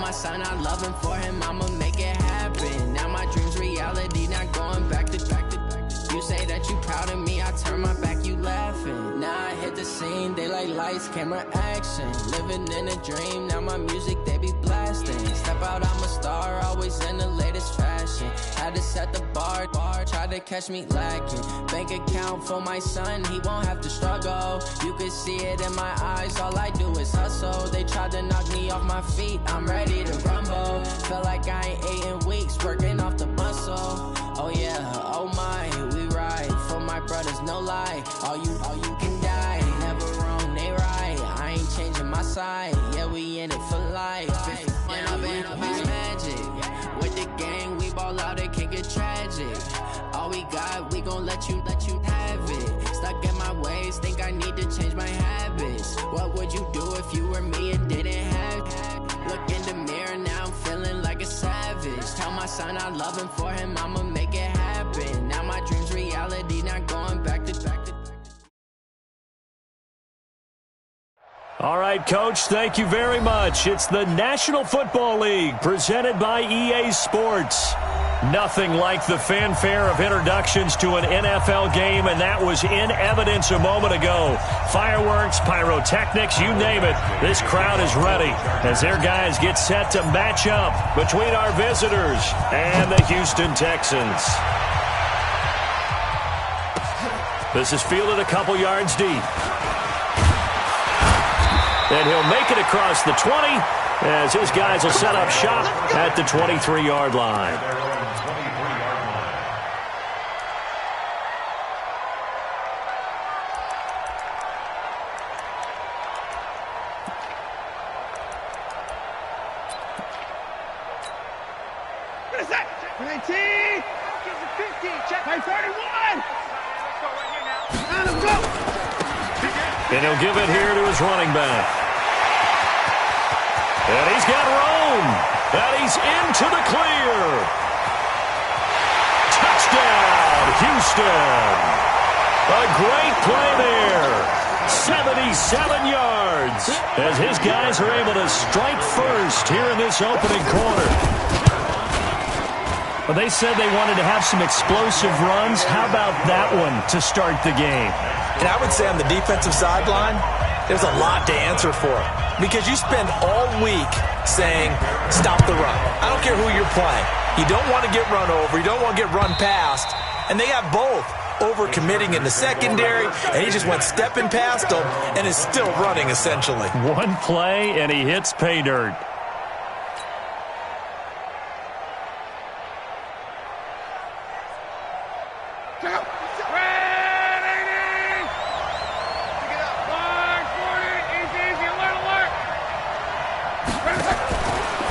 my son I love him, for him I'ma make it happen. Now my dream's reality, not going back to. You say that you proud of me, I turn my back, you laughing. Now I hit the scene, they like lights, camera, action. Living in a dream, now my music they be blasting. Step out, I'm a star, always in the latest fashion. Had to set the bar, try to catch me lacking. Bank account for my son, he won't have to struggle. You can see it in my eyes, all I do is hustle. They tried to knock me off my feet, I'm ready to rumble. Feel like I ain't ate in weeks, working off the muscle. Oh yeah, oh my, we ride for my brothers, no lie. All you can die, never wrong, they right. I ain't changing my side, yeah, we in it for life. When I've been magic, with the gang, we ball out, it can get tragic. All we got, we gon' let you have it. Stuck in my ways, think I need to change my habits. What would you do if you were me and didn't have it? Look in the mirror, now I'm feeling like a savage. Tell my son I love him, for him I'ma make it happen. Now my dream's reality, not going back to. All right, Coach, thank you very much. It's the National Football League presented by EA Sports. Nothing like the fanfare of introductions to an NFL game, and that was in evidence a moment ago. Fireworks, pyrotechnics, you name it. This crowd is ready as their guys get set to match up between our visitors and the Houston Texans. This is fielded a couple yards deep. And he'll make it across the 20 as his guys will set up shop at the 23-yard line. And he'll give it here to his running back. And he's got room. And he's into the clear. Touchdown, Houston. A great play there. 77 yards as his guys are able to strike first here in this opening quarter. Well, they said they wanted to have some explosive runs. How about that one to start the game? And I would say on the defensive sideline, there's a lot to answer for. Because you spend all week saying, stop the run. I don't care who you're playing. You don't want to get run over. You don't want to get run past. And they got both. Over-committing in the secondary, and he just went stepping past them and is still running, essentially. One play, and he hits pay dirt.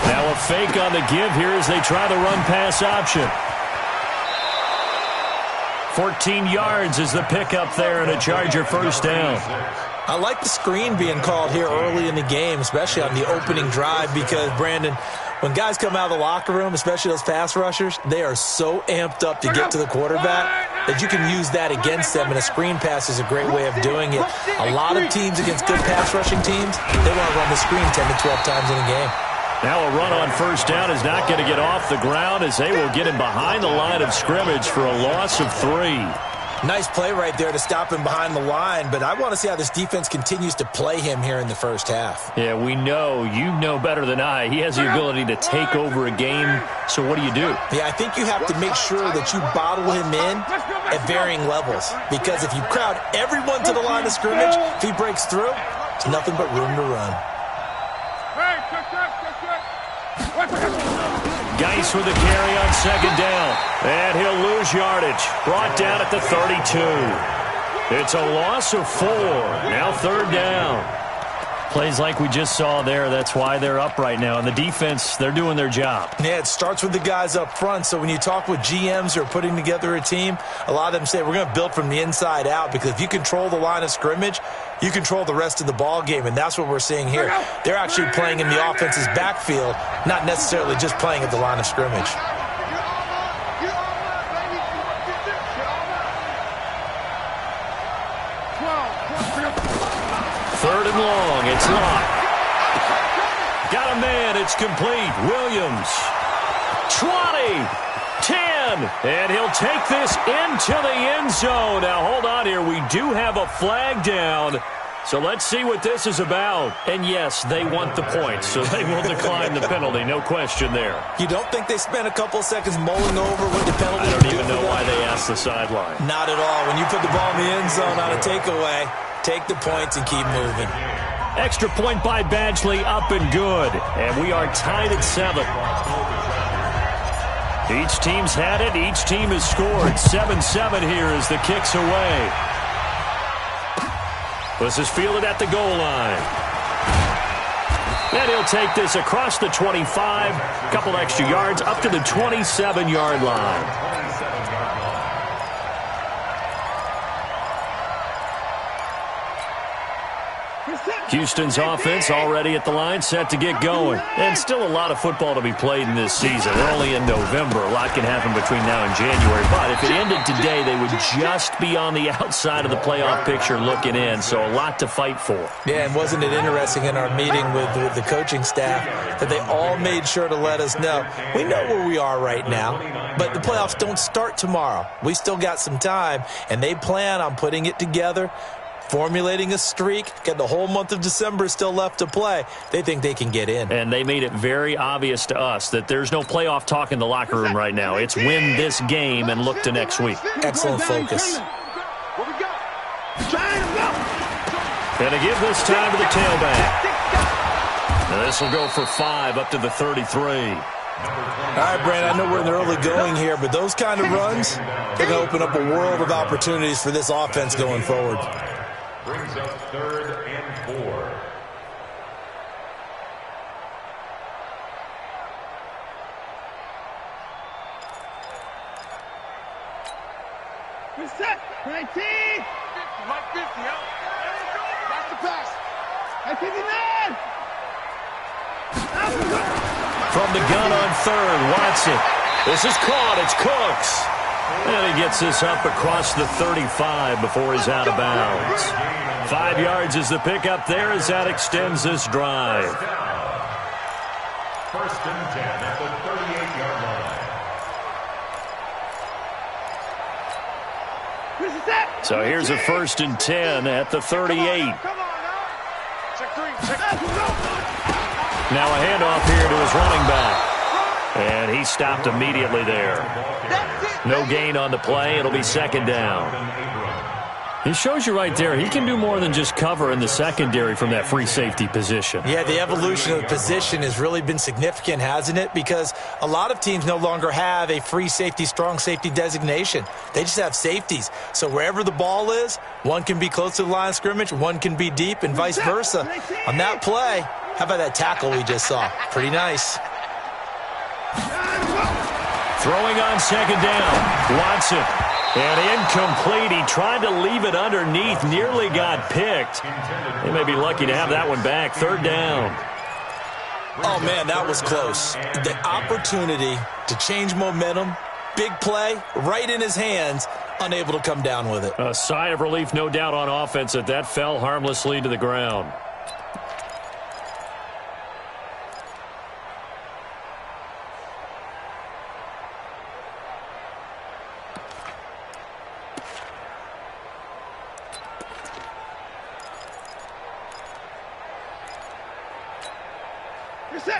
Now a fake on the give here as they try the run-pass option. 14 yards is the pickup there and a Charger first down. I like the screen being called here early in the game, especially on the opening drive, because, Brandon, when guys come out of the locker room, especially those pass rushers, they are so amped up to get to the quarterback that you can use that against them, and a screen pass is a great way of doing it. A lot of teams against good pass rushing teams, they want to run the screen 10 to 12 times in a game. Now a run on first down is not going to get off the ground as they will get him behind the line of scrimmage for a loss of 3. Nice play right there to stop him behind the line, but I want to see how this defense continues to play him here in the first half. Yeah, we know. You know better than I. He has the ability to take over a game, so what do you do? Yeah, I think you have to make sure that you bottle him in at varying levels, because if you crowd everyone to the line of scrimmage, if he breaks through, there's nothing but room to run. Geis with the carry on second down. And he'll lose yardage. Brought down at the 32. It's a loss of 4. Now third down. Plays like we just saw there. That's why they're up right now. And the defense, they're doing their job. Yeah, it starts with the guys up front. So when you talk with GMs who are putting together a team, a lot of them say we're going to build from the inside out, because if you control the line of scrimmage, you control the rest of the ball game, and that's what we're seeing here. They're actually playing in the offense's backfield, not necessarily just playing at the line of scrimmage. Third and long. It's locked. Got down man. It's complete. Williams. 20. 10. And he'll take this into the end zone. Now, hold on here. We do have a flag down. So let's see what this is about. And yes, they want the points, so they will decline the penalty. No question there. You don't think they spent a couple seconds mulling over what the penalty I don't even know why they asked the sideline. Not at all. When you put the ball in the end zone on a takeaway, take the points and keep moving. Extra point by Badgley, up and good. And we are tied at 7. Each team's had it. Each team has scored. 7-7 here as the kick's away. This is fielded at the goal line. And he'll take this across the 25. Couple extra yards up to the 27-yard line. Houston's offense already at the line, set to get going. And still a lot of football to be played in this season. We're only in November. A lot can happen between now and January. But if it ended today, they would just be on the outside of the playoff picture looking in. So a lot to fight for. Yeah, and wasn't it interesting in our meeting with the coaching staff that they all made sure to let us know, we know where we are right now, but the playoffs don't start tomorrow. We still got some time, and they plan on putting it together, formulating a streak, got the whole month of December still left to play. They think they can get in. And they made it very obvious to us that there's no playoff talk in the locker room right now. It's win this game and look to next week. Excellent focus. And to give this time to the tailback. Now this will go for 5 up to the 33. All right, Brandon, I know we're in the early going here, but those kind of runs are going to open up a world of opportunities for this offense going forward. Brings up 3rd and 4. Reset. 19. Mike 50, That's the pass. 59. From the gun on 3rd, Watson. This is caught. It's Cooks. And he gets this up across the 35 before he's out of bounds. 5 yards is the pickup there as that extends this drive. 1st and 10 at the 38-yard line. So here's a 1st and 10 at the 38. Now a handoff here to his running back. And he stopped immediately there. No gain on the play. It'll be 2nd down. He shows you right there, he can do more than just cover in the secondary from that free safety position. Yeah, the evolution of the position has really been significant, hasn't it? Because a lot of teams no longer have a free safety, strong safety designation. They just have safeties. So wherever the ball is, one can be close to the line of scrimmage, one can be deep, and vice versa. On that play, how about that tackle we just saw? Pretty nice. Throwing on 2nd down, Watson. And incomplete. He tried to leave it underneath, nearly got picked. They may be lucky to have that one back. 3rd down. Oh, man, that was close. The opportunity to change momentum, big play, right in his hands, unable to come down with it. A sigh of relief, no doubt, on offense that that fell harmlessly to the ground.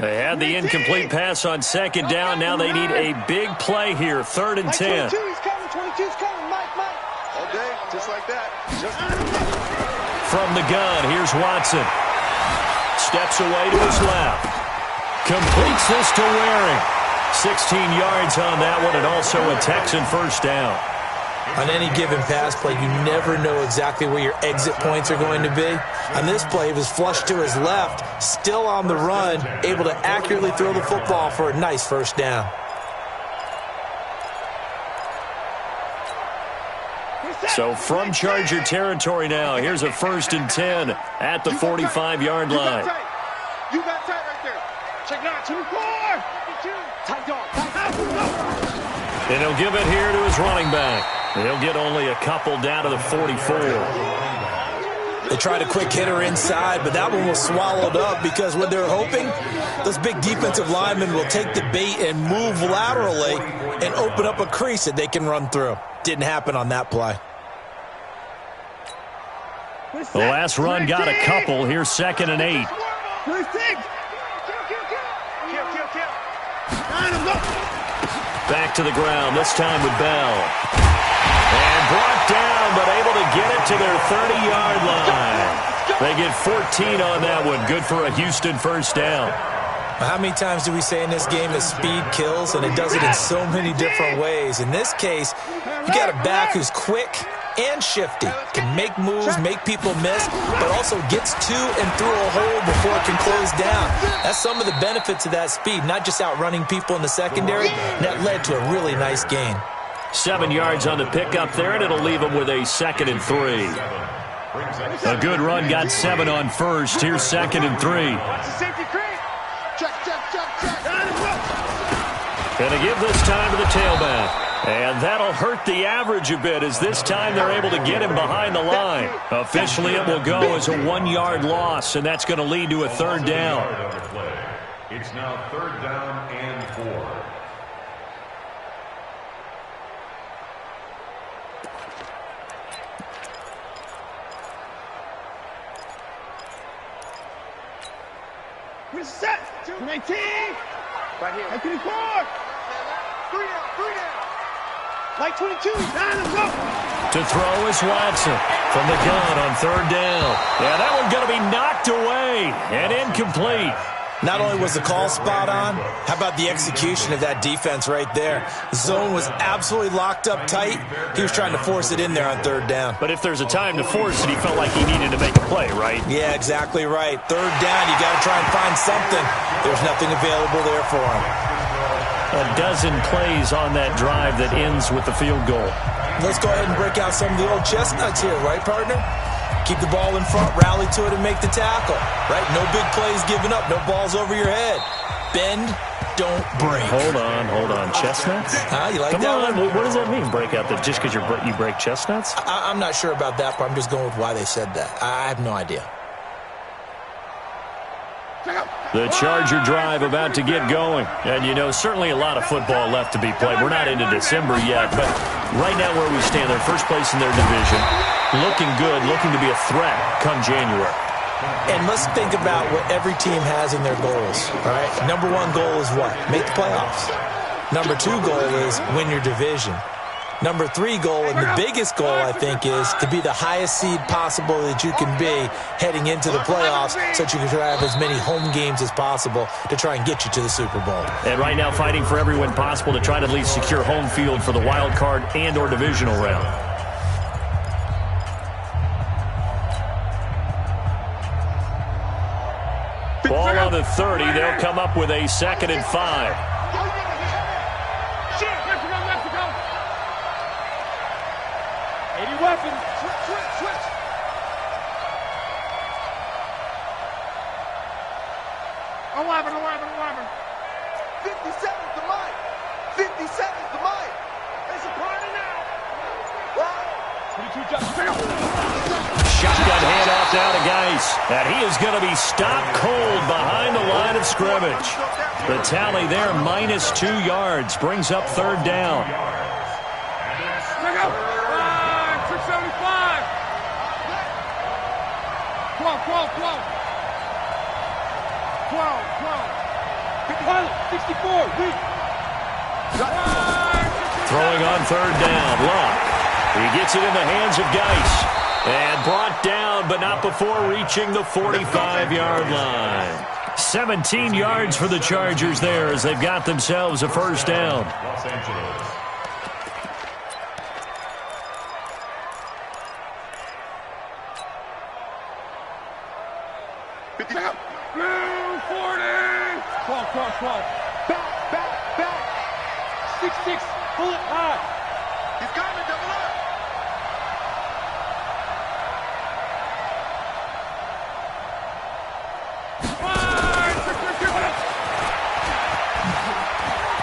They had the incomplete pass on 2nd down. Now they need a big play here. 3rd and 10. 22's coming. 22's coming. Mike. All day, just like that. From the gun, here's Watson. Steps away to his left. Completes this to Waring. 16 yards on that one, and also a Texan 1st down. On any given pass play, you never know exactly where your exit points are going to be. On this play, he was flushed to his left, still on the run, able to accurately throw the football for a nice 1st down. So from Charger territory now, here's a 1st and 10 at the 45-yard line. You got tight right there. Check now, 24. Tight dog. And he'll give it here to his running back. He'll get only a couple down to the 44. They tried a quick hitter inside, but that one was swallowed up because what they're hoping, those big defensive linemen will take the bait and move laterally and open up a crease that they can run through. Didn't happen on that play. The last run got a couple. Here's 2nd and 8. Back to the ground, this time with Bell. And brought down, but able to get it to their 30-yard line. They get 14 on that one. Good for a Houston first down. How many times do we say in this game that speed kills, and it does it in so many different ways? In this case, you got a back who's quick and shifty, can make moves, make people miss, but also gets to and through a hole before it can close down. That's some of the benefits of that speed, not just outrunning people in the secondary. That led to a really nice gain. 7 yards on the pickup there, and it'll leave them with a 2nd and 3. A good run got 7 on first. Here's 2nd and 3. Gonna give this time to the tailback. And that'll hurt the average a bit as this time they're able to get him behind the line. Officially, it will go as a 1-yard loss, and that's going to lead to a 3rd down. It's now 3rd down and 4. We're set. 19. Right here. 24. 3 down. Like 22. Let's go. To throw is Watson from the gun on 3rd down. Yeah, that one's going to be knocked away and incomplete. Not only was the call spot on, how about the execution of that defense right there? The zone was absolutely locked up tight. He was trying to force it in there on 3rd down. But if there's a time to force it, he felt like he needed to make a play, right? Yeah, exactly right. 3rd down, you got to try and find something. There's nothing available there for him. A dozen plays on that drive that ends with the field goal. Let's go ahead and break out some of the old chestnuts here, right, partner? Keep the ball in front, rally to it, and make the tackle, right? No big plays given up, no balls over your head. Bend, don't break. Hold on. Chestnuts? You like Come that on, one? what does that mean, break out? That just because you break chestnuts? I'm not sure about that part. I'm just going with why they said that. I have no idea. The Charger drive about to get going. And, you know, certainly a lot of football left to be played. We're not into December yet, but right now where we stand, they're first place in their division. Looking good, looking to be a threat come January. And let's think about what every team has in their goals, all right? Number 1 goal is what? Make the playoffs. Number 2 goal is win your division. Number 3 goal, and the biggest goal, I think, is to be the highest seed possible that you can be heading into the playoffs so that you can try to have as many home games as possible to try and get you to the Super Bowl. And right now fighting for every win possible to try to at least secure home field for the wild card and or divisional round. Ball on the 30. They'll come up with a 2nd and 5. Weapon. Switch. 11. 50 seconds to mine. 50 seconds to mine. There's a party now. 22 jumps. Shotgun handoff down to Geis. And he is going to be stopped cold behind the line of scrimmage. The tally there, -2 yards, brings up 3rd down. 64. Throwing on 3rd down. Luck. He gets it in the hands of Geis. And brought down, but not before reaching the 45-yard line. 17 yards for the Chargers there as they've got themselves a first down. Los Angeles. Back. 6-6. Pull it high. He's got to double up.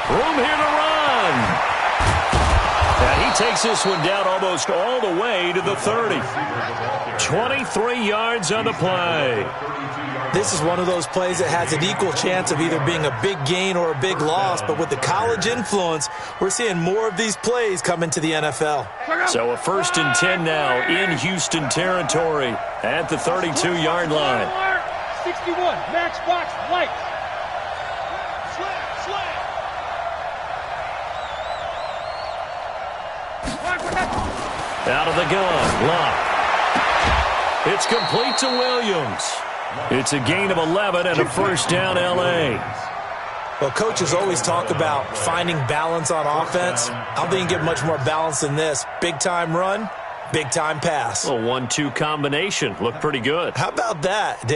Room here to run. And he takes this one down almost all the way to the 30. 23 yards on the play. This is one of those plays that has an equal chance of either being a big gain or a big loss, but with the college influence, we're seeing more of these plays come into the NFL. So a 1st and 10 now in Houston territory at the 32-yard line. 61, match box, light. Out of the gun, Locke. It's complete to Williams. It's a gain of 11 and a 1st down, L.A. Well, coaches always talk about finding balance on offense. I don't think you get much more balance than this. Big-time run, big-time pass. A 1-2 combination. Looked pretty good. How about that?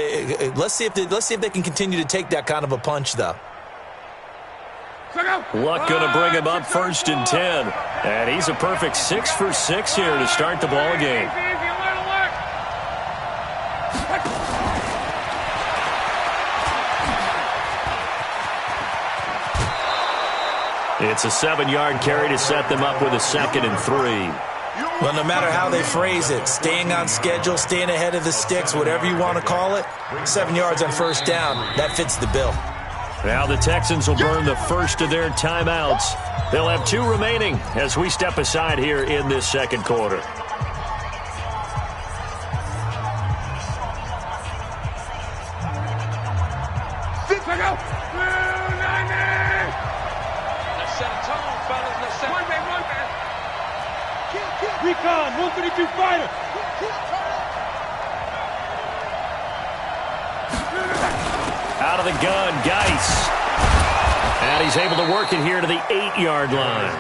Let's see if they can continue to take that kind of a punch, though. Luck going to bring him up 1st and 10. And he's a perfect 6 for 6 here to start the ball game. It's a 7-yard carry to set them up with a 2nd and 3. Well, no matter how they phrase it, staying on schedule, staying ahead of the sticks, whatever you want to call it, 7 yards on 1st down, that fits the bill. Now the Texans will burn the first of their timeouts. They'll have 2 remaining as we step aside here in this 2nd quarter. Recon, 132 fighter. Out of the gun, Geis. And he's able to work it here to the 8-yard line.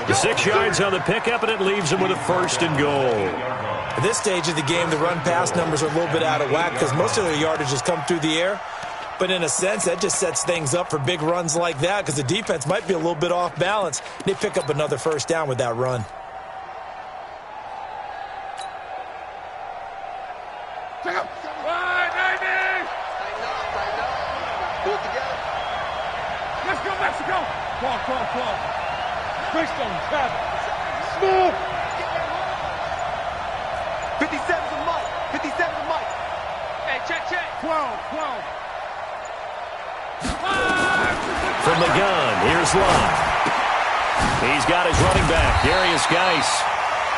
The 6 yards on the pickup, and it leaves him with a 1st and goal. At this stage of the game, the run-pass numbers are a little bit out of whack because most of their yardage has come through the air. But in a sense, that just sets things up for big runs like that because the defense might be a little bit off balance. They pick up another 1st down with that run. Call. Springstone, travel. Smooth. 57's a Mike. 57's a Mike. Hey, check. 12. From the gun, here's Locke. He's got his running back, Darius Geis.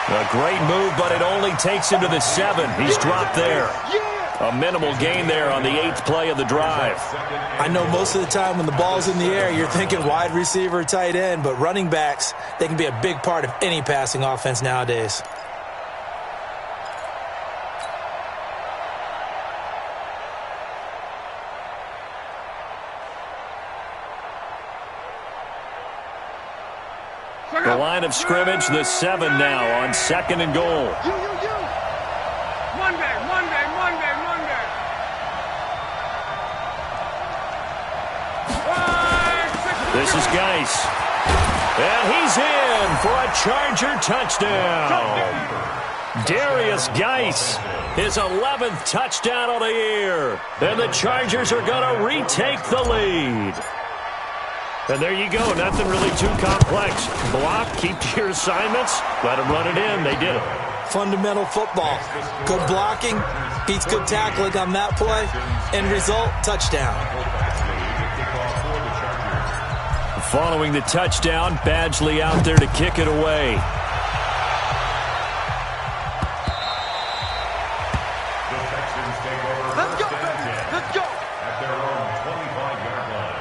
A great move, but it only takes him to the 7. He's dropped there. A minimal gain there on the 8th play of the drive. I know most of the time when the ball's in the air, you're thinking wide receiver, tight end, but running backs, they can be a big part of any passing offense nowadays. The line of scrimmage, the 7 now on 2nd and goal. Monday. This is Geis. And he's in for a Charger touchdown. Darius Geis, his 11th touchdown of the year. And the Chargers are going to retake the lead. And there you go. Nothing really too complex. Block, keep to your assignments, let them run it in. They did it. Fundamental football. Good blocking, beats good tackling on that play. End result, touchdown. Following the touchdown, Badgley out there to kick it away. Let's go, baby. Let's go. At their own 25-yard line.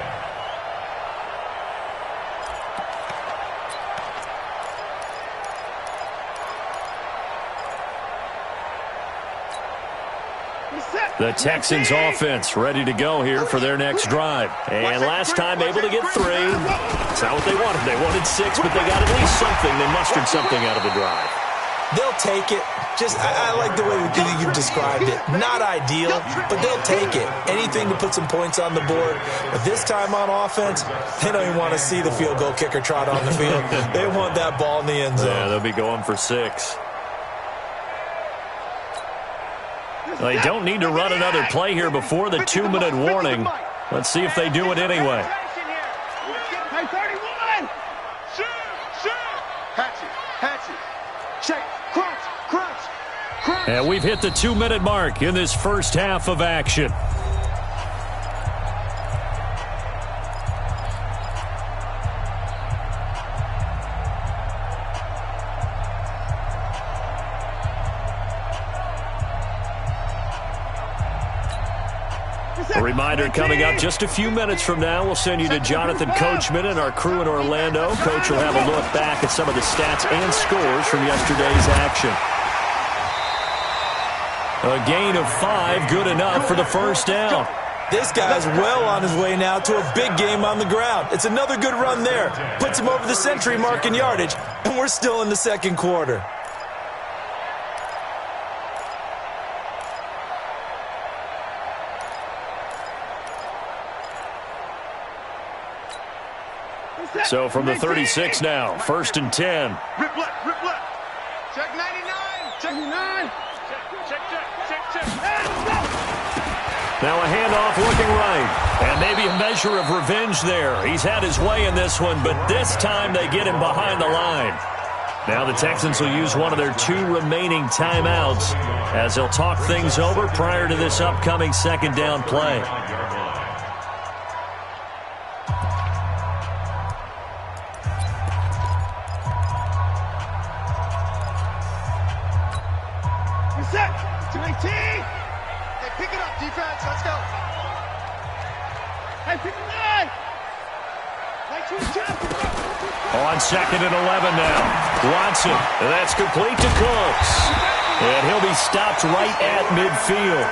The Texans offense ready to go here for their next drive. And last time able to get 3. That's not what they wanted. They wanted 6, but they got at least something. They mustered something out of the drive. They'll take it. I like the way you've described it. Not ideal, but they'll take it. Anything to put some points on the board. But this time on offense, they don't even want to see the field goal kicker trot on the field. They want that ball in the end zone. Yeah, they'll be going for 6. They don't need to run another play here before the 2-minute warning. Let's see if they do it anyway. Hey, 31! Shoot! Hatchet! And we've hit the 2-minute mark in this first half of action. A reminder coming up just a few minutes from now. We'll send you to Jonathan Coachman and our crew in Orlando. Coach will have a look back at some of the stats and scores from yesterday's action. A gain of 5, good enough for the first down. This guy's well on his way now to a big game on the ground. It's another good run there. Puts him over the century mark in yardage, and we're still in the second quarter. So from the 36 now, 1st and 10. Rip left. Check 99. Check 99. Check. Now a handoff looking right. And maybe a measure of revenge there. He's had his way in this one, but this time they get him behind the line. Now the Texans will use one of their 2 remaining timeouts as they'll talk things over prior to this upcoming second down play. On 2nd and 11 now. Watson, and that's complete to Cooks. And he'll be stopped right at midfield.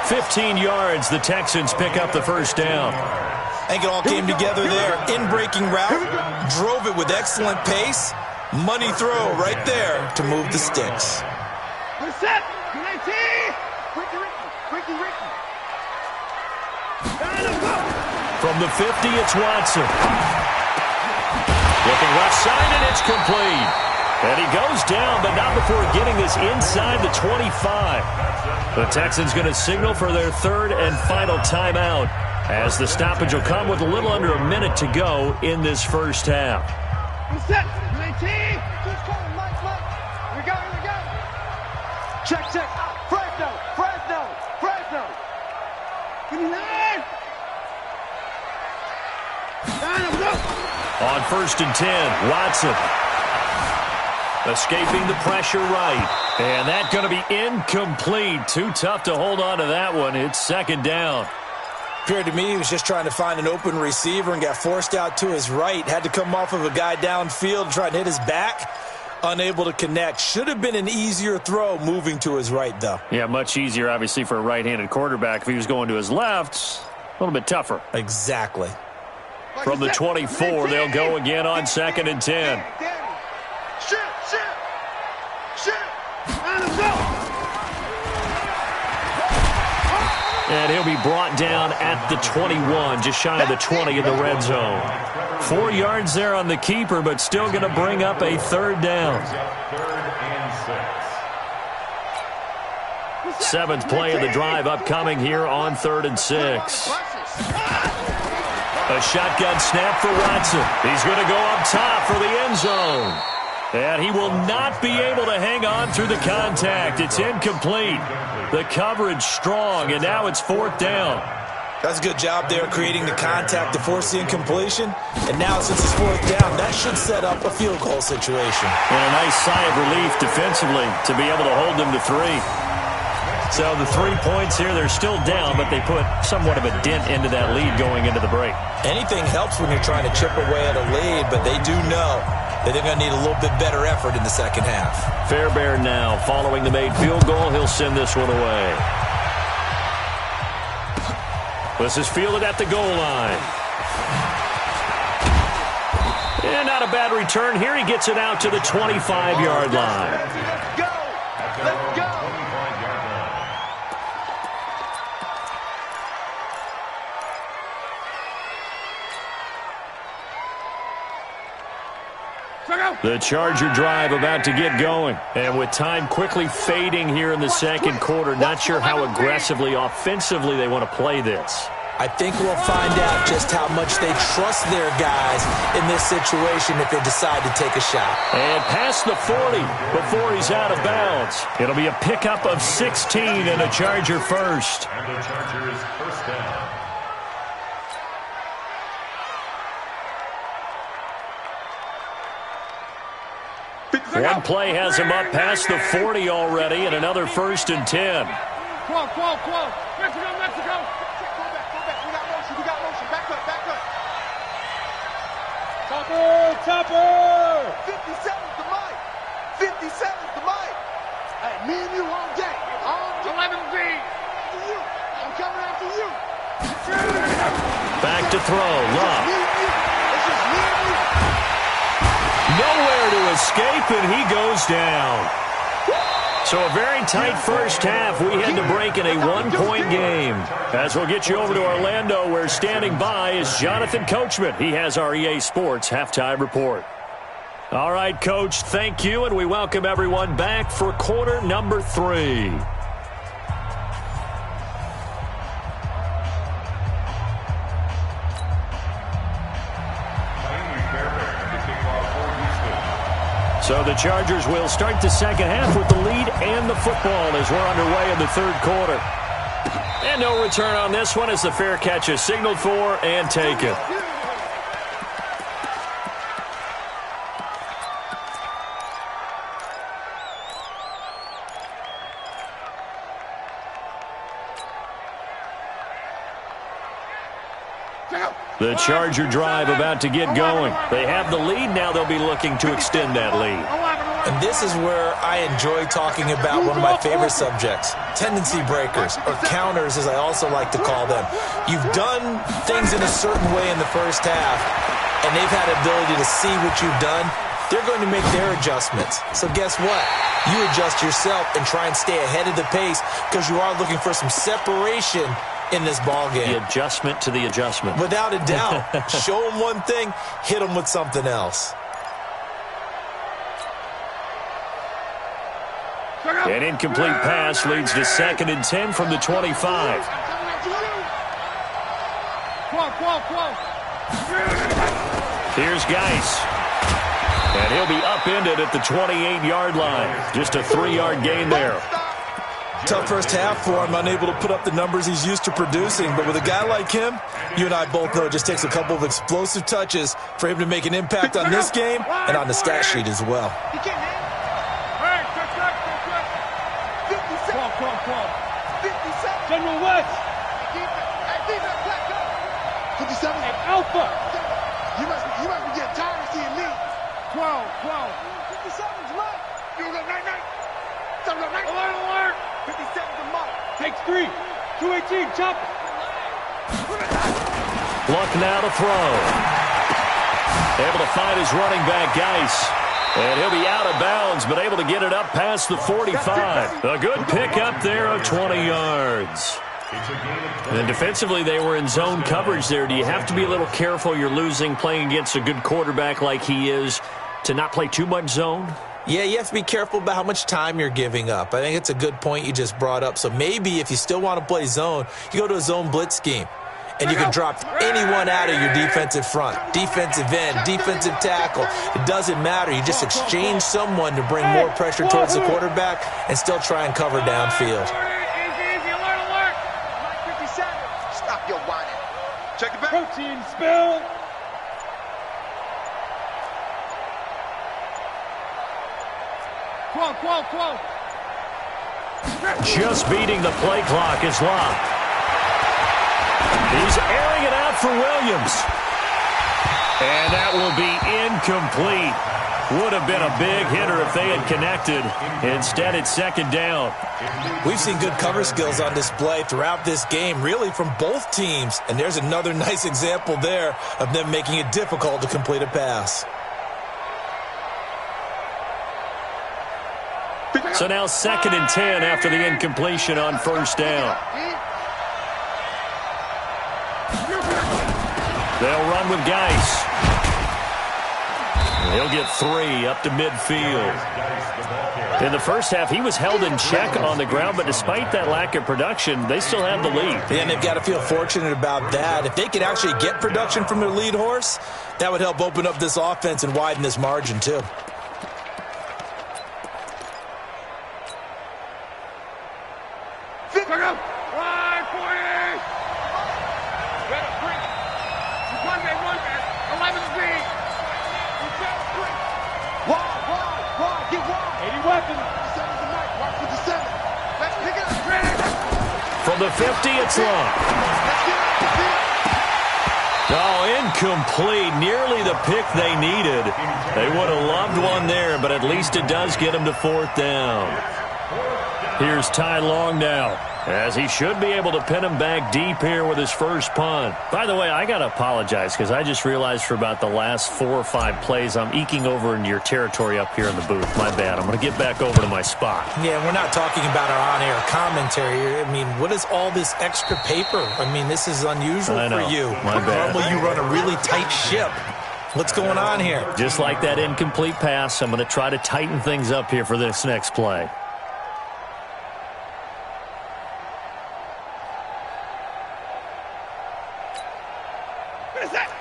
15 yards, the Texans pick up the first down. I think it all came together there. In-breaking route, drove it with excellent pace. Money throw right there to move the sticks. From the 50, it's Watson. Looking left side, and it's complete. And he goes down, but not before getting this inside the 25. The Texans going to signal for their 3rd and final timeout as the stoppage will come with a little under a minute to go in this first half. Here we go. Check. Fresno. 59. On 1st and 10, Watson. Escaping the pressure right. And that's going to be incomplete. Too tough to hold on to that one. It's 2nd down. Appeared to me he was just trying to find an open receiver and got forced out to his right. Had to come off of a guy downfield and try and hit his back. Unable to connect. Should have been an easier throw moving to his right, though. Yeah, much easier, obviously, for a right-handed quarterback. If he was going to his left, a little bit tougher. Exactly. From the 24, they'll go again on 2nd and 10. Shit. And he'll be brought down at the 21, just shy of the 20 in the red zone. 4 yards there on the keeper, but still going to bring up a 3rd down. 7th play of the drive upcoming here on 3rd and 6. A shotgun snap for Watson. He's going to go up top for the end zone. And he will not be able to hang on through the contact. It's incomplete. The coverage strong, and now it's 4th down. That's a good job there creating the contact to force the incompletion. And now since it's 4th down, that should set up a field goal situation. And a nice sigh of relief defensively to be able to hold them to 3. So the 3 points here, they're still down, but they put somewhat of a dent into that lead going into the break. Anything helps when you're trying to chip away at a lead, but they do know that they're going to need a little bit better effort in the second half. Fairbairn now following the made field goal. He'll send this one away. This is fielded at the goal line. And not a bad return here. He gets it out to the 25-yard line. Let's go. The Charger drive about to get going. And with time quickly fading here in the second quarter, not sure how aggressively, offensively they want to play this. I think we'll find out just how much they trust their guys in this situation if they decide to take a shot. And past the 40 before he's out of bounds. It'll be a pickup of 16 and a Charger first. And the Chargers first down. One play has him up past the 40 already, and another 1st and 10. Mexico, Mexico. Go back. We got motion. Back up. Topper. 57's the mic. 57's the mic. Hey, me and you all day. 11B. After you. I'm coming after you. Back to throw. Love. It's just me and you. Nowhere to escape, and he goes down. So a very tight first half. We had to break in a one-point game. As we'll get you over to Orlando, where standing by is Jonathan Coachman. He has our EA Sports halftime report. All right, Coach, thank you, and we welcome everyone back for quarter number 3. So the Chargers will start the second half with the lead and the football as we're underway in the third quarter. And no return on this one as the fair catch is signaled for and taken. The Charger drive about to get going. They have the lead. Now they'll be looking to extend that lead. And this is where I enjoy talking about one of my favorite subjects, tendency breakers, or counters as I also like to call them. You've done things in a certain way in the first half, and they've had the ability to see what you've done. They're going to make their adjustments. So guess what? You adjust yourself and try and stay ahead of the pace because you are looking for some separation in this ball game. The adjustment to the adjustment. Without a doubt. Show them one thing, hit them with something else. An incomplete pass leads to 2nd and 10 from the 25. Here's Geis. And he'll be upended at the 28-yard line. Just a 3-yard gain there. Tough first half for him, unable to put up the numbers he's used to producing. But with a guy like him, you and I both know it just takes a couple of explosive touches for him to make an impact on this game and on the stat sheet as well. General West. 57. And Alpha. You must be getting tired of seeing me. 12. 57's right. You look right. Alert. 57's the mark. Takes 3. 218. Chop. Luck now to throw. Able to find his running back, Geis. And he'll be out of bounds, but able to get it up past the 45. A good pickup there of 20 yards. And defensively, they were in zone coverage there. Do you have to be a little careful? You're losing, playing against a good quarterback like he is, to not play too much zone? Yeah, you have to be careful about how much time you're giving up. I think it's a good point you just brought up. So maybe if you still want to play zone, you go to a zone blitz scheme. And you can drop anyone out of your defensive front, defensive end, defensive tackle. It doesn't matter. You just exchange someone to bring more pressure towards the quarterback and still try and cover downfield. Easy, alert. 57. Stop your whining. Check it back. Protein spill. Quo. Just beating the play clock is Locke. He's airing it out for Williams. And that will be incomplete. Would have been a big hitter if they had connected. Instead, it's 2nd down. We've seen good cover skills on display throughout this game, really from both teams. And there's another nice example there of them making it difficult to complete a pass. So now 2nd and 10 after the incompletion on 1st down. They'll run with Geis. He'll get 3 up to midfield. In the first half, he was held in check on the ground, but despite that lack of production, they still have the lead. And they've got to feel fortunate about that. If they could actually get production from their lead horse, that would help open up this offense and widen this margin too. From the 50, it's long. Oh, incomplete. Nearly the pick they needed. They would have loved one there, but at least it does get them to 4th down. Here's Ty Long now, as he should be able to pin him back deep here with his first punt. By the way, I got to apologize because I just realized for about the last 4 or 5 plays, I'm eking over into your territory up here in the booth. My bad. I'm going to get back over to my spot. Yeah, we're not talking about our on-air commentary here. I mean, what is all this extra paper? I mean, this is unusual for you. My bad. Normally you run a really tight ship. What's going on here? Just like that incomplete pass, I'm going to try to tighten things up here for this next play.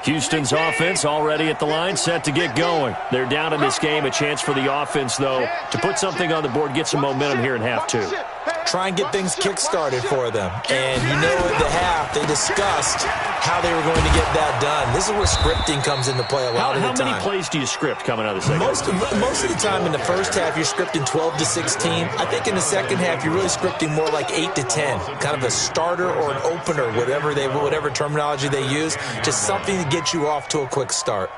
Houston's offense already at the line, set to get going. They're down in this game. A chance for the offense, though, to put something on the board, get some momentum here in half 2. Try and get things kick-started for them. And you know at the half, they discussed how they were going to get that done. This is where scripting comes into play a lot of the time. How many plays do you script coming out of the second half? Most of the time in the first half, you're scripting 12 to 16. I think in the second half, you're really scripting more like 8 to 10. Kind of a starter or an opener, whatever terminology they use. Just something to get you off to a quick start.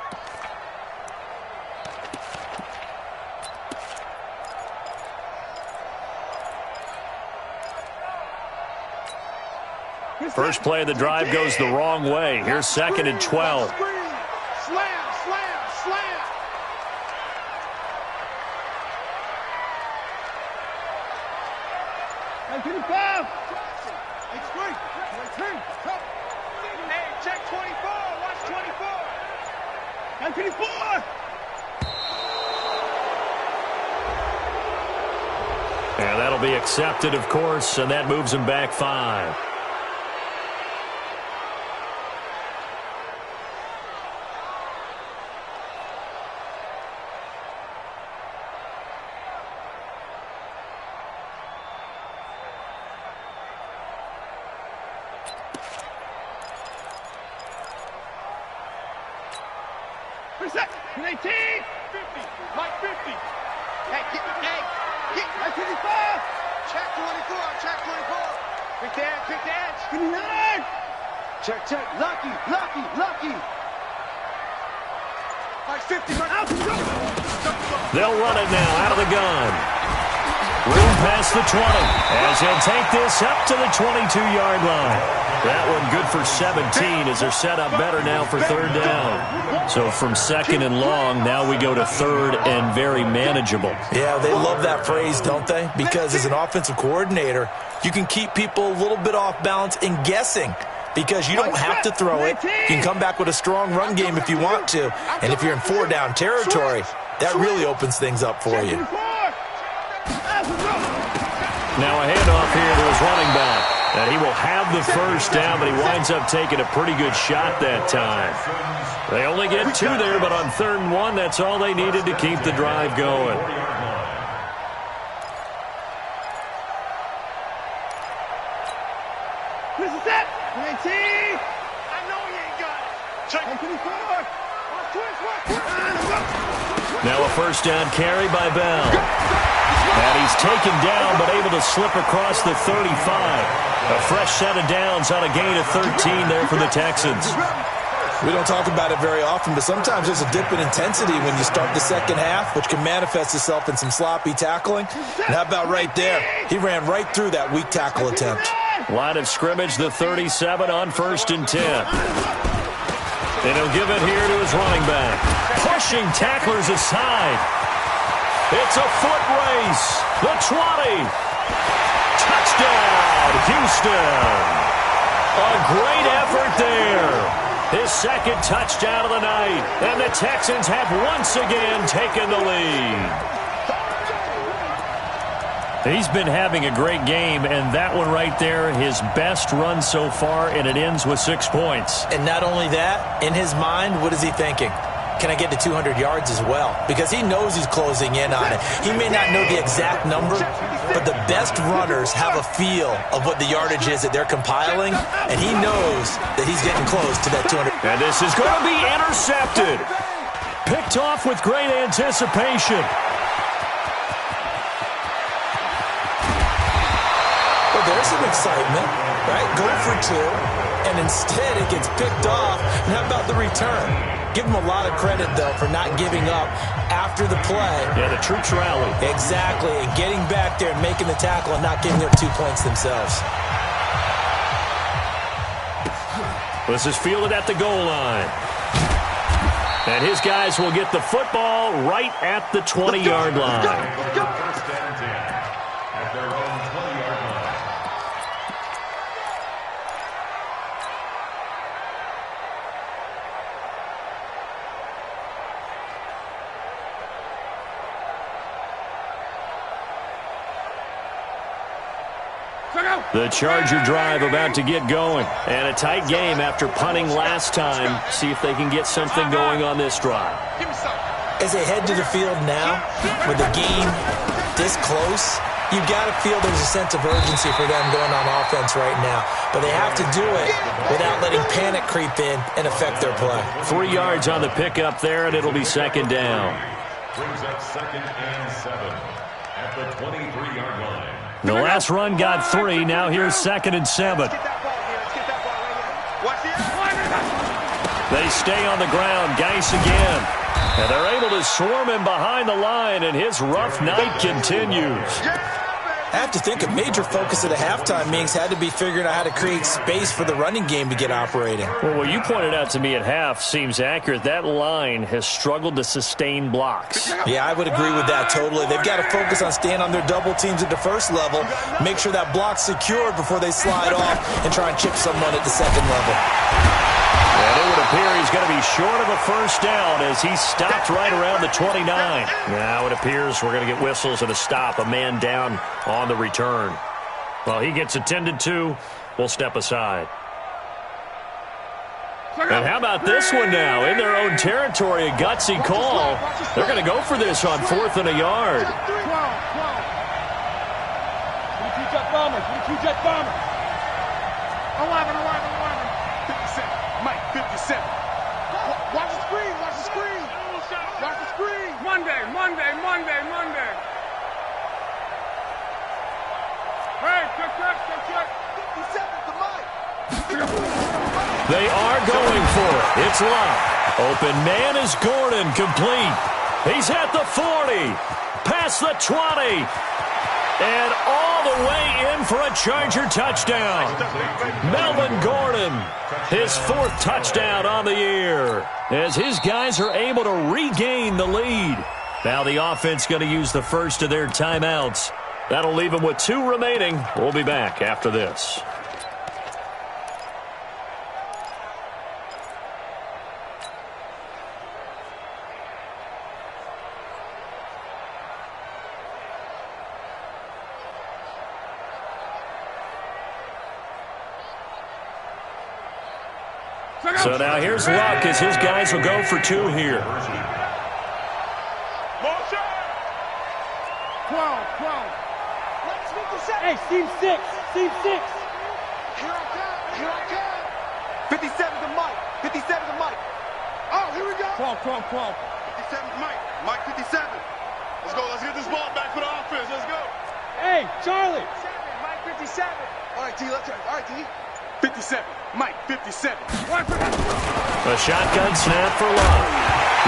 First play of the drive goes the wrong way. Here's 2nd and 12. Slam, slam, slam. Hey, check 24. Watch 24. And that'll be accepted, of course, and that moves him back 5. Reset. 18. 50. Mike 50. Hey, get. Mike 55. Check 24. Check 24. Quick dance. 59. Check. Lucky. Mike 50. Out. They'll run it now out of the gun. Room past the 20 as he'll take this up to the 22-yard line. That one good for 17 as they're set up better now for 3rd down. So from 2nd and long, now we go to 3rd and very manageable. Yeah, they love that phrase, don't they? Because as an offensive coordinator, you can keep people a little bit off balance and guessing. Because you don't have to throw it. You can come back with a strong run game if you want to. And if you're in 4-down territory, that really opens things up for you. Now a handoff here to his running back. And he will have the first down, but he winds up taking a pretty good shot that time. They only get 2 there, but on 3rd and 1, that's all they needed to keep the drive going. This is it. 19. I know he ain't got it. Check 24. Now a first down carry by Bell. And he's taken down, but able to slip across the 35. A fresh set of downs on a gain of 13 there for the Texans. We don't talk about it very often, but sometimes there's a dip in intensity when you start the second half, which can manifest itself in some sloppy tackling. And how about right there? He ran right through that weak tackle attempt. Line of scrimmage, the 37 on 1st and 10. And he'll give it here to his running back. Pushing tacklers aside. It's a foot race. The 20. Touchdown, Houston. A great effort there. his second touchdown of the night. And the Texans have once again taken the lead. He's been having a great game, and that one right there, his best run so far, and it ends with 6 points. And not only that, in his mind, what is he thinking? Can I get to 200 yards as well? Because he knows he's closing in on it. He may not know the exact number, but the best runners have a feel of what the yardage is that they're compiling, and he knows that he's getting close to that 200. And this is going to be intercepted. Picked off with great anticipation. Well, there's some excitement, right? Go for 2, and instead it gets picked off. And how about the return? Give him a lot of credit, though, for not giving up after the play. Yeah, the troops rallied. Exactly, and getting back there and making the tackle and not giving up 2 points themselves. This is fielded at the goal line. And his guys will get the football right at the 20-yard line. First and 10 at their own 20-yard line. The Charger drive about to get going. And a tight game after punting last time. See if they can get something going on this drive. As they head to the field now, with the game this close, you've got to feel there's a sense of urgency for them going on offense right now. But they have to do it without letting panic creep in and affect their play. 3 yards on the pickup there, and it'll be second down. Brings up 2nd and 7 at the 23-yard line. The last run got 3. Now here's 2nd and 7. They stay on the ground. Geis again. And they're able to swarm him behind the line, and his rough night continues. I have to think a major focus of the halftime meetings had to be figuring out how to create space for the running game to get operating. Well, what you pointed out to me at half seems accurate. That line has struggled to sustain blocks. Yeah, I would agree with that totally. They've got to focus on staying on their double teams at the first level, make sure that block's secured before they slide off and try and chip someone at the second level. And it would appear he's going to be short of a first down as he stopped right around the 29. Now it appears we're going to get whistles and a stop, a man down on the return. Well, he gets attended to. We'll step aside. And how about this one now? In their own territory, a gutsy call. They're going to go for this on 4th and a yard. 57. Watch the screen. Monday. Hey, check. 57 to Mike. They are going for it. It's locked. Open man is Gordon, complete. He's at the 40, past the 20, and all the way in for a Charger touchdown. Melvin Gordon, his 4th touchdown on the year, as his guys are able to regain the lead. Now the offense going to use the first of their timeouts. That'll leave them with 2 remaining. We'll be back after this. So now here's Luck as his guys will go for 2 here. 12. Hey, team 6. Here I come. 57 to Mike. Oh, here we go. 12. 57 to Mike. Mike 57. Let's go. Let's get this ball back for the offense. Let's go. Hey, Charlie. Mike 57. All right, T. Let's try. All right, T. 57. Mike 57. A shotgun snap for Luck.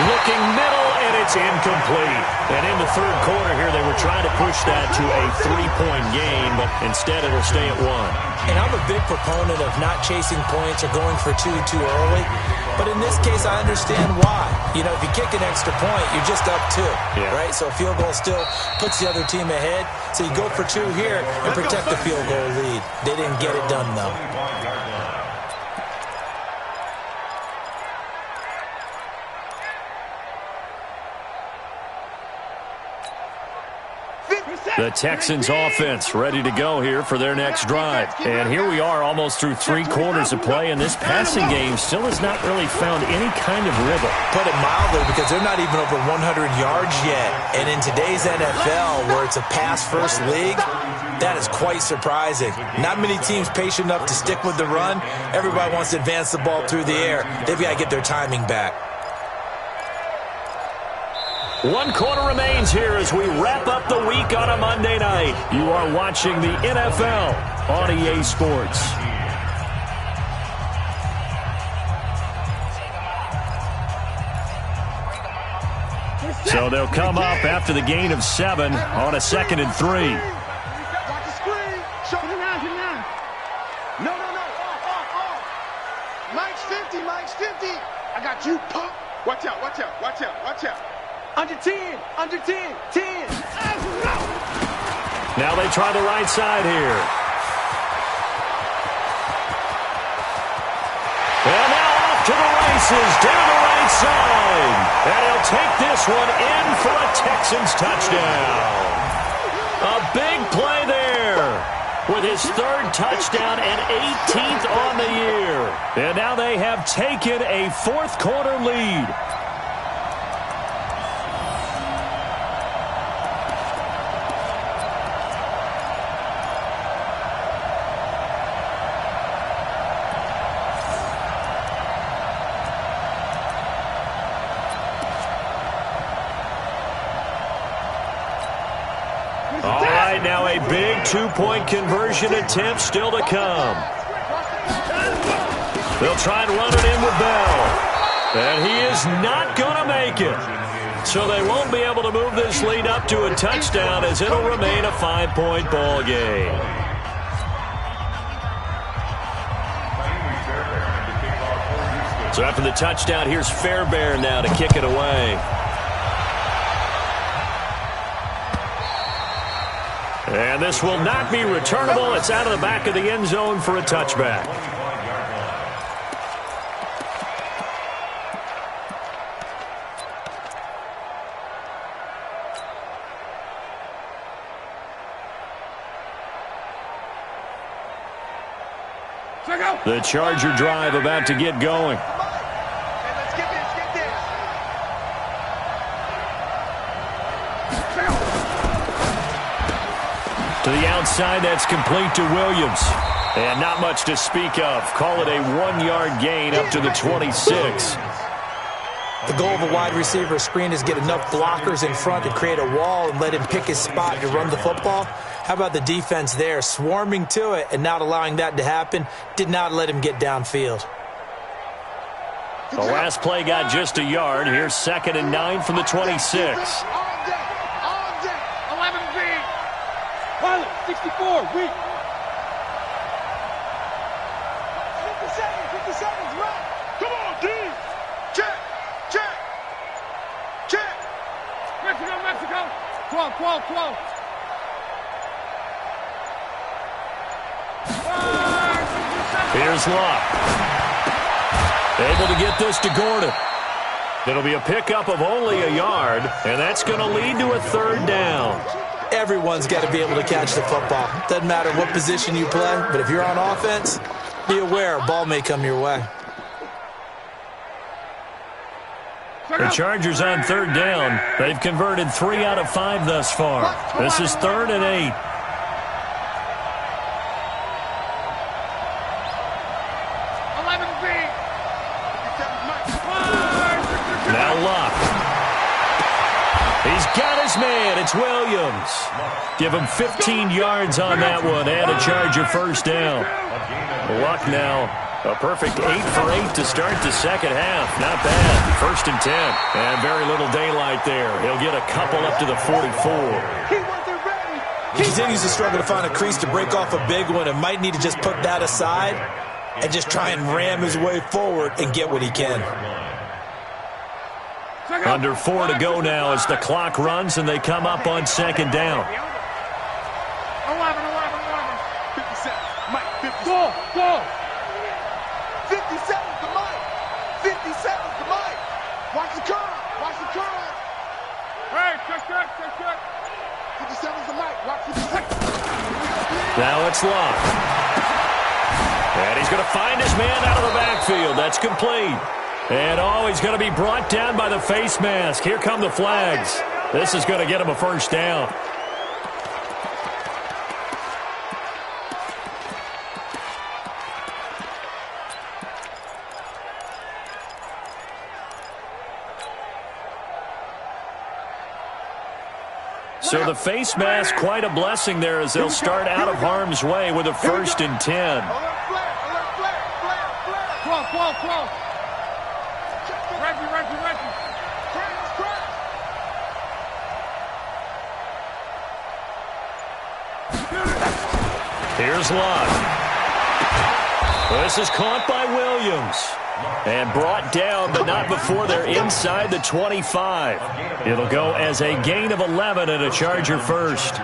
Looking middle, and it's incomplete. And in the 3rd quarter here, they were trying to push that to a 3-point game, but instead it'll stay at 1. And I'm a big proponent of not chasing points or going for 2 too early. But in this case, I understand why. You know, if you kick an extra point, you're just up 2, right? So a field goal still puts the other team ahead. So you go for 2 here and protect the field goal lead. They didn't get it done, though. The Texans offense ready to go here for their next drive. And here we are almost through 3 quarters of play, and this passing game still has not really found any kind of rhythm. Put it mildly, because they're not even over 100 yards yet. And in today's NFL, where it's a pass-first league, that is quite surprising. Not many teams patient enough to stick with the run. Everybody wants to advance the ball through the air. They've got to get their timing back. 1 quarter remains here as we wrap up the week on a Monday night. You are watching the NFL on EA Sports. So they'll come up after the gain of 7 on a 2nd and 3. Watch the screen. Show him now. No. Mike's 50. I got you, punk. Watch out. Under 10. 10. Now they try the right side here. And now off to the races, down the right side. And he'll take this one in for a Texans touchdown. A big play there with his 3rd touchdown and 18th on the year. And now they have taken a 4th quarter lead. Now a big 2-point conversion attempt still to come. They'll try and run it in with Bell. And he is not going to make it. So they won't be able to move this lead up to a touchdown, as it'll remain a 5-point ball game. So after the touchdown, here's Fairbairn now to kick it away. And this will not be returnable. It's out of the back of the end zone for a touchback. The Charger drive about to get going. To the outside, that's complete to Williams. And not much to speak of. Call it a 1-yard gain up to the 26. The goal of a wide receiver screen is get enough blockers in front to create a wall and let him pick his spot to run the football. How about the defense there, swarming to it and not allowing that to happen? Did not let him get downfield. The last play got just a yard. Here's 2nd and 9 from the 26. 64, weak. 50 seconds, right? Come on, D. Check. Mexico. 12. Here's Locke. Able to get this to Gordon. It'll be a pickup of only a yard, and that's going to lead to a 3rd down. Everyone's got to be able to catch the football. Doesn't matter what position you play, but if you're on offense, be aware a ball may come your way. The Chargers on 3rd down. They've converted 3 out of 5 thus far. This is 3rd and 8. Now Locke. He's got his man. It's Williams. Give him 15 yards on that one and a Charger 1st down. Luck now. A perfect 8 for 8 to start the 2nd half. Not bad. 1st and 10. And very little daylight there. He'll get a couple up to the 44. He continues to struggle to find a crease to break off a big one and might need to just put that aside and just try and ram his way forward and get what he can. Under 4 to go now as the clock runs and they come up on 2nd down. 11. 57. Mike, 50. Go. 57 to Mike. 57 to Mike. Watch the curve. Hey, check. Now it's Love. And he's going to find his man out of the backfield. That's complete. And, he's going to be brought down by the face mask. Here come the flags. This is going to get him a first down. So the face mask, quite a blessing there as they'll start out of harm's way with a 1st and 10. Here's Love. This is caught by Williams. And brought down, but not before they're inside the 25. It'll go as a gain of 11 and a Charger first.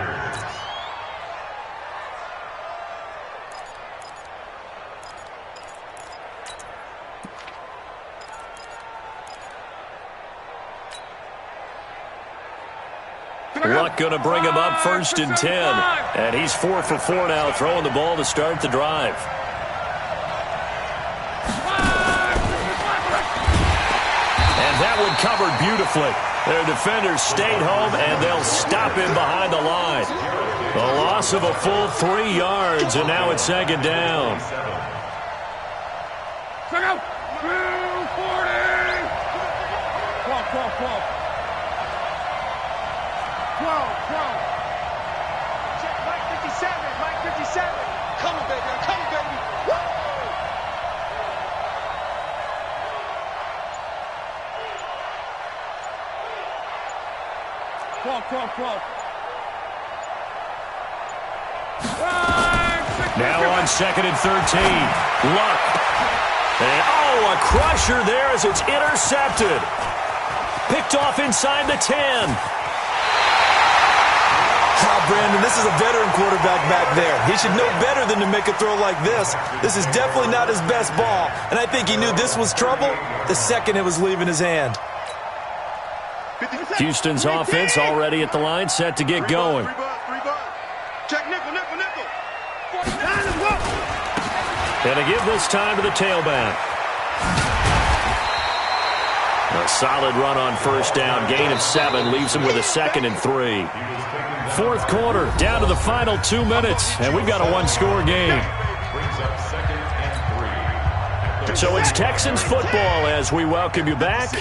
Luck going to bring him up 1st and 10. And he's 4 for 4 now, throwing the ball to start the drive. That one covered beautifully. Their defenders stayed home, and they'll stop him behind the line. A loss of a full 3 yards, and now it's 2nd down. Check out. 240. 12. Check Mike 57. Coming, baby. Woo! 12. Now on 2nd and 13. Luck. And, a crusher there as it's intercepted. Picked off inside the 10. Brandon, this is a veteran quarterback back there. He should know better than to make a throw like this. This is definitely not his best ball, and I think he knew this was trouble the second it was leaving his hand. Houston's offense already at the line, set to get going. Check nickel. And to give this time to the tailback. A solid run on 1st down. Gain of 7 leaves him with a 2nd and 3. 4th quarter, down to the final 2 minutes, and we've got a 1-score game. So it's Texans football as we welcome you back.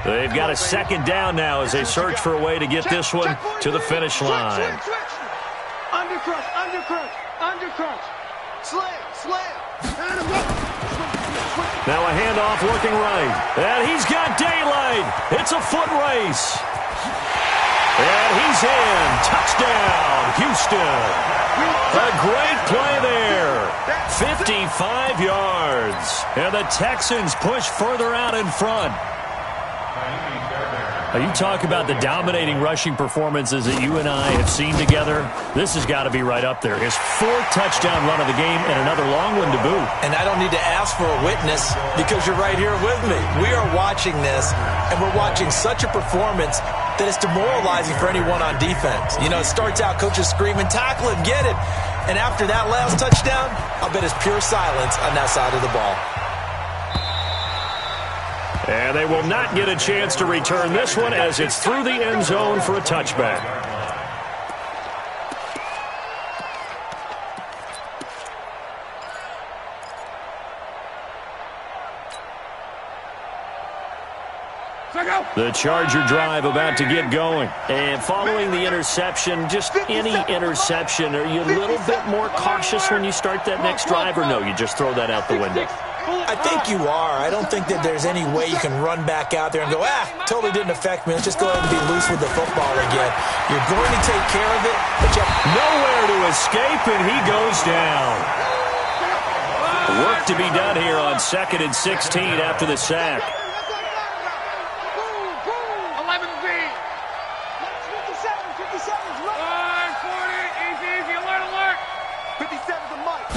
They've got a 2nd down now as they search for a way to get this one to the finish line. Undercrunch. Slam. Now a handoff looking right. And he's got daylight. It's a foot race. And he's in. Touchdown, Houston. A great play there. 55 yards. And the Texans push further out in front. You talk about the dominating rushing performances that you and I have seen together. This has got to be right up there. His 4th touchdown run of the game and another long one to boot. And I don't need to ask for a witness because you're right here with me. We are watching this, and we're watching such a performance that it's demoralizing for anyone on defense. You know, it starts out coaches screaming, tackle him, get it. And after that last touchdown, I'll bet it's pure silence on that side of the ball. And they will not get a chance to return this one as it's through the end zone for a touchback. The Charger drive about to get going. And following the interception, just any interception, are you a little bit more cautious when you start that next drive, or no, you just throw that out the window? I think you are. I don't think that there's any way you can run back out there and go, totally didn't affect me. Let's just go ahead and be loose with the football again. You're going to take care of it, but you have nowhere to escape, and he goes down. Work to be done here on 2nd and 16 after the sack. 11B. 57's right. 40, easy, alert. 57's a Mike.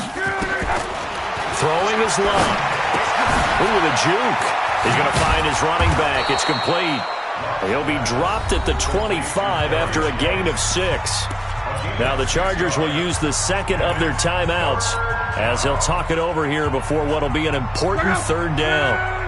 Throwing is Love. Ooh, with a juke. He's going to find his running back. It's complete. He'll be dropped at the 25 after a gain of 6. Now the Chargers will use the second of their timeouts as they'll talk it over here before what will be an important third down.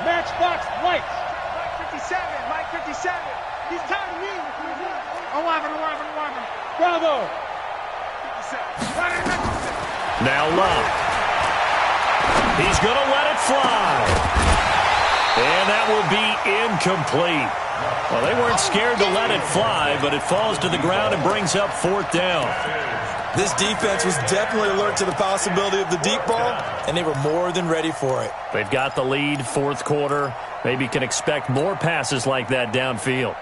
Matchbox lights. Mike 57, Mike 57. He's tired of me. 11. Bravo. 57. Now Love. He's going to let it fly. And that will be incomplete. Well, they weren't scared to let it fly, but it falls to the ground and brings up fourth down. This defense was definitely alert to the possibility of the deep ball, and they were more than ready for it. They've got the lead, fourth quarter. Maybe can expect more passes like that downfield.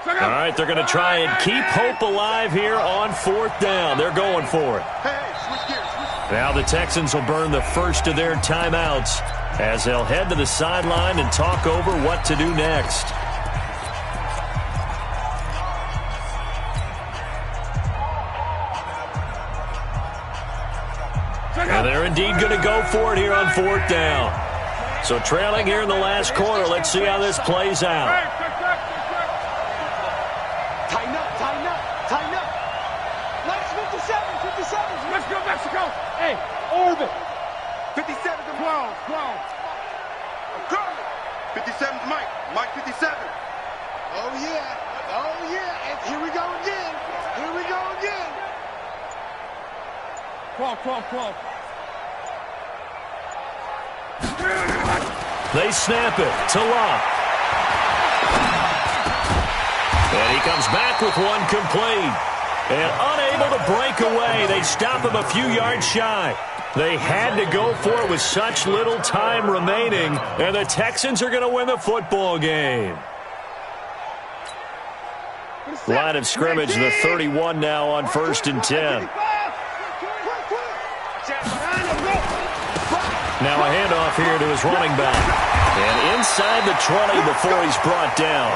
All right, they're going to try and keep hope alive here on fourth down. They're going for it. Now the Texans will burn the first of their timeouts as they'll head to the sideline and talk over what to do next. And they're indeed going to go for it here on fourth down. So trailing here in the last quarter, let's see how this plays out. Tighten up. Let's 57. Let's go, Mexico. Hey, orbit. 57 to 12. I'm coming. 57's Mike 57. Oh, yeah. And here we go again. 12. They snap it to Locke. And he comes back with one complete. And unable to break away, they stop him a few yards shy. They had to go for it with such little time remaining, and the Texans are going to win the football game. Line of scrimmage, the 31 now on 1st and 10. Now a handoff here to his running back. And inside the 20 before he's brought down.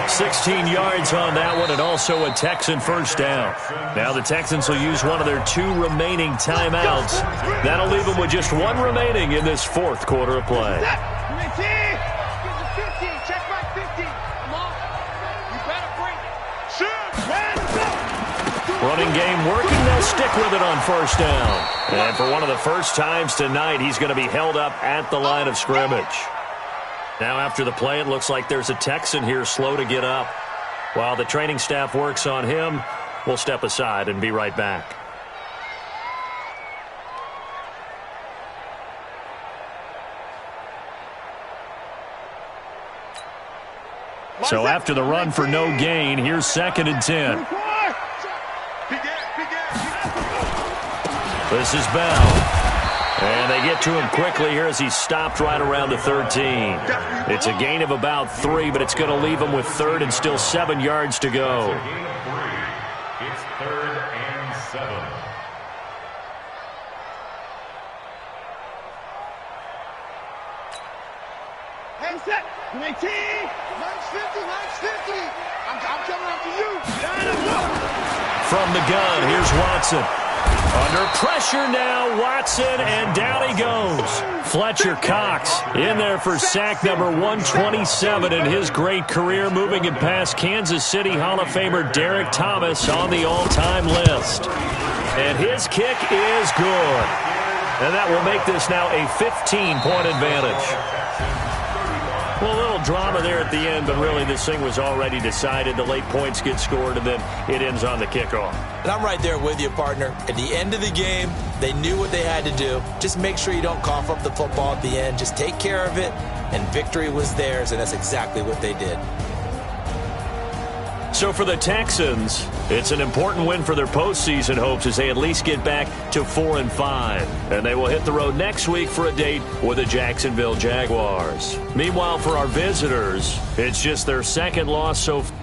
16 yards on that one, and also a Texan first down. Now the Texans will use one of their 2 remaining timeouts. That'll leave them with just 1 remaining in this fourth quarter of play. Running game working, they'll stick with it on first down. And for one of the first times tonight, he's going to be held up at the line of scrimmage. Now after the play, it looks like there's a Texan here slow to get up. While the training staff works on him, we'll step aside and be right back. So after the run for no gain, here's 2nd and 10. This is Bell. And they get to him quickly here as he's stopped right around the 13. It's a gain of about 3, but it's going to leave him with 3rd and still 7 yards to go. It's 3rd and 7. Hands set. 19. Nice 50. I'm coming after you. From the gun, here's Watson. Under pressure now, Watson, and down he goes. Fletcher Cox in there for sack number 127 in his great career, moving it past Kansas City Hall of Famer Derek Thomas on the all-time list. And his kick is good. And that will make this now a 15-point advantage. Well, a little drama there at the end, but really this thing was already decided. The late points get scored, and then it ends on the kickoff. And I'm right there with you, partner. At the end of the game, they knew what they had to do. Just make sure you don't cough up the football at the end. Just take care of it, and victory was theirs, and that's exactly what they did. So for the Texans, it's an important win for their postseason hopes as they at least get back to 4-5. And they will hit the road next week for a date with the Jacksonville Jaguars. Meanwhile, for our visitors, it's just their second loss so far.